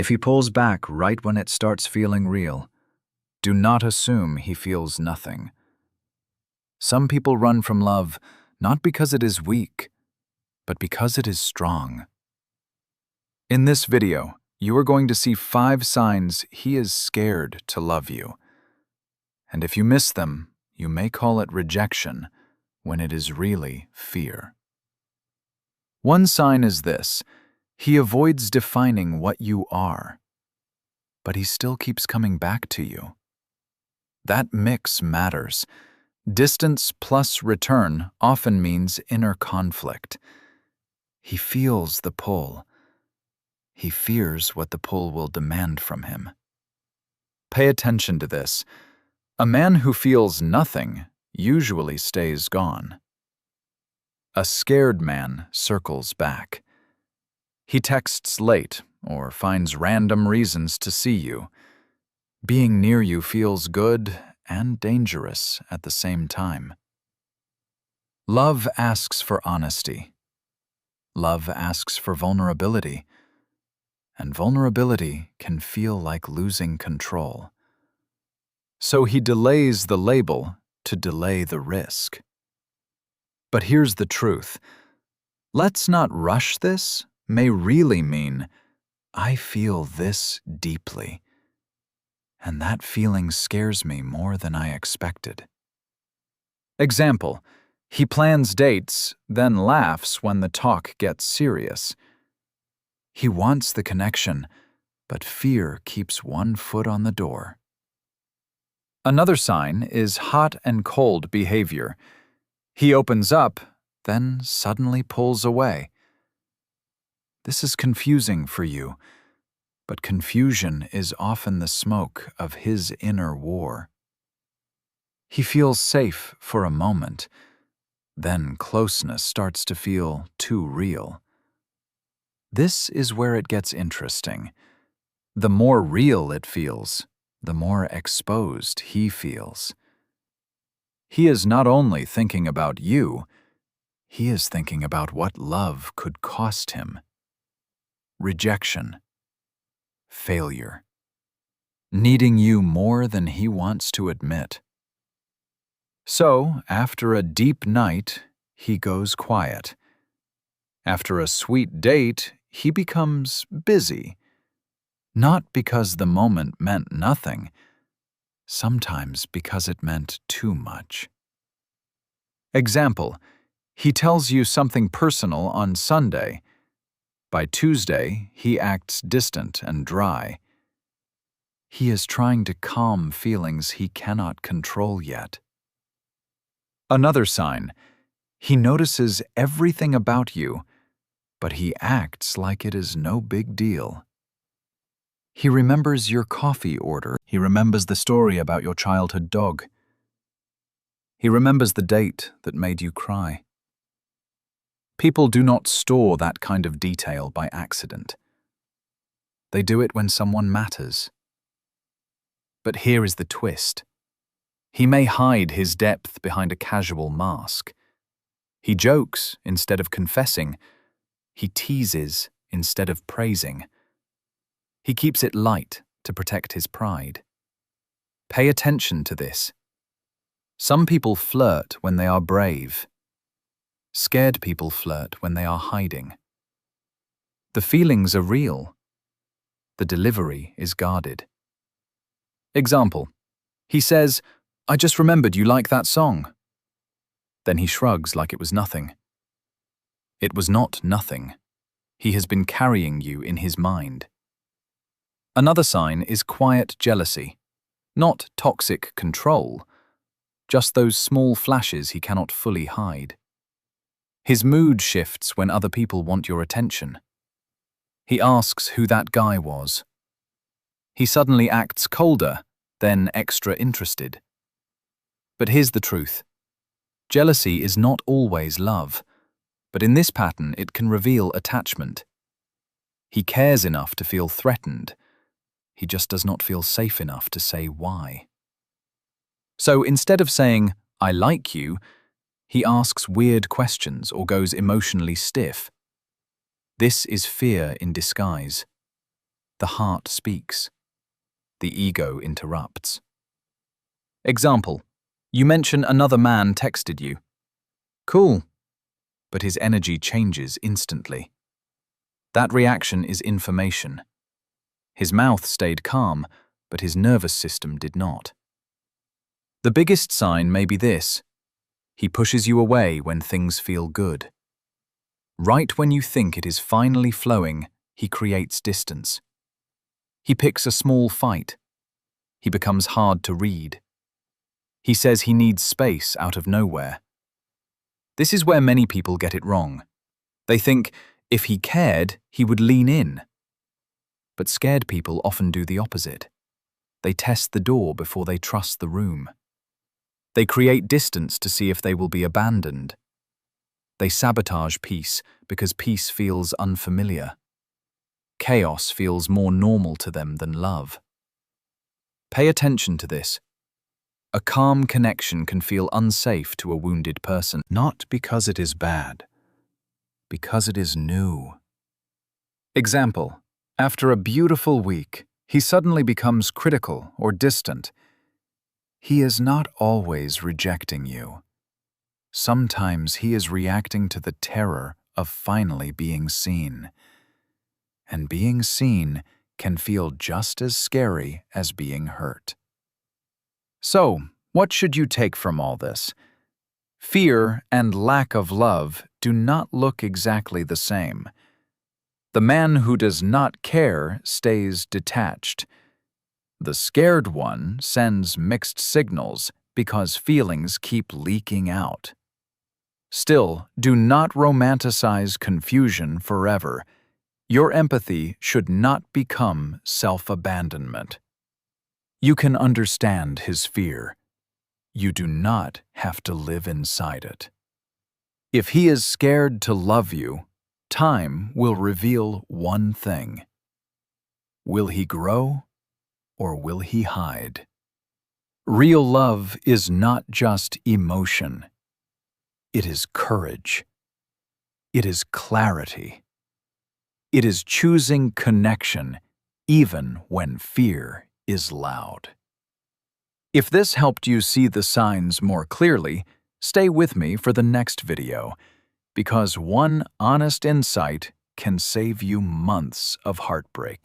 If he pulls back right when it starts feeling real, do not assume he feels nothing. Some people run from love not because it is weak, but because it is strong. In this video, you are going to see 5 signs he is scared to love you. And if you miss them, you may call it rejection when it is really fear. One sign is this: he avoids defining what you are, but he still keeps coming back to you. That mix matters. Distance plus return often means inner conflict. He feels the pull. He fears what the pull will demand from him. Pay attention to this. A man who feels nothing usually stays gone. A scared man circles back. He texts late or finds random reasons to see you. Being near you feels good and dangerous at the same time. Love asks for honesty. Love asks for vulnerability. And vulnerability can feel like losing control. So he delays the label to delay the risk. But here's the truth. "Let's not rush this" may really mean, "I feel this deeply. And that feeling scares me more than I expected." Example: he plans dates, then laughs when the talk gets serious. He wants the connection, but fear keeps one foot on the door. Another sign is hot and cold behavior. He opens up, then suddenly pulls away. This is confusing for you, but confusion is often the smoke of his inner war. He feels safe for a moment, then closeness starts to feel too real. This is where it gets interesting. The more real it feels, the more exposed he feels. He is not only thinking about you, he is thinking about what love could cost him. Rejection. Failure. Needing you more than he wants to admit. So, after a deep night, he goes quiet. After a sweet date, he becomes busy. Not because the moment meant nothing, sometimes because it meant too much. Example: he tells you something personal on Sunday. By Tuesday, he acts distant and dry. He is trying to calm feelings he cannot control yet. Another sign: he notices everything about you, but he acts like it is no big deal. He remembers your coffee order. He remembers the story about your childhood dog. He remembers the date that made you cry. People do not store that kind of detail by accident. They do it when someone matters. But here is the twist. He may hide his depth behind a casual mask. He jokes instead of confessing. He teases instead of praising. He keeps it light to protect his pride. Pay attention to this. Some people flirt when they are brave. Scared people flirt when they are hiding. The feelings are real. The delivery is guarded. Example: he says, "I just remembered you like that song." Then he shrugs like it was nothing. It was not nothing. He has been carrying you in his mind. Another sign is quiet jealousy. Not toxic control, just those small flashes he cannot fully hide. His mood shifts when other people want your attention. He asks who that guy was. He suddenly acts colder, then extra interested. But here's the truth. Jealousy is not always love, but in this pattern it can reveal attachment. He cares enough to feel threatened. He just does not feel safe enough to say why. So instead of saying, "I like you," he asks weird questions or goes emotionally stiff. This is fear in disguise. the heart speaks. The ego interrupts. Example: you mention another man texted you. Cool. But his energy changes instantly. That reaction is information. His mouth stayed calm, but his nervous system did not. The biggest sign may be this: he pushes you away when things feel good. Right when you think it is finally flowing, he creates distance. He picks a small fight. He becomes hard to read. He says he needs space out of nowhere. This is where many people get it wrong. They think if he cared, he would lean in. But scared people often do the opposite. They test the door before they trust the room. They create distance to see if they will be abandoned. They sabotage peace because peace feels unfamiliar. Chaos feels more normal to them than love. Pay attention to this. A calm connection can feel unsafe to a wounded person, not because it is bad, because it is new. Example: after a beautiful week, he suddenly becomes critical or distant. He is not always rejecting you. Sometimes he is reacting to the terror of finally being seen. And being seen can feel just as scary as being hurt. So, what should you take from all this? Fear and lack of love do not look exactly the same. The man who does not care stays detached. The scared one sends mixed signals because feelings keep leaking out. Still, do not romanticize confusion forever. Your empathy should not become self-abandonment. You can understand his fear. You do not have to live inside it. If he is scared to love you, time will reveal one thing. Will he grow, or will he hide? Real love is not just emotion. It is courage. It is clarity. It is choosing connection even when fear is loud. If this helped you see the signs more clearly, stay with me for the next video, because one honest insight can save you months of heartbreak.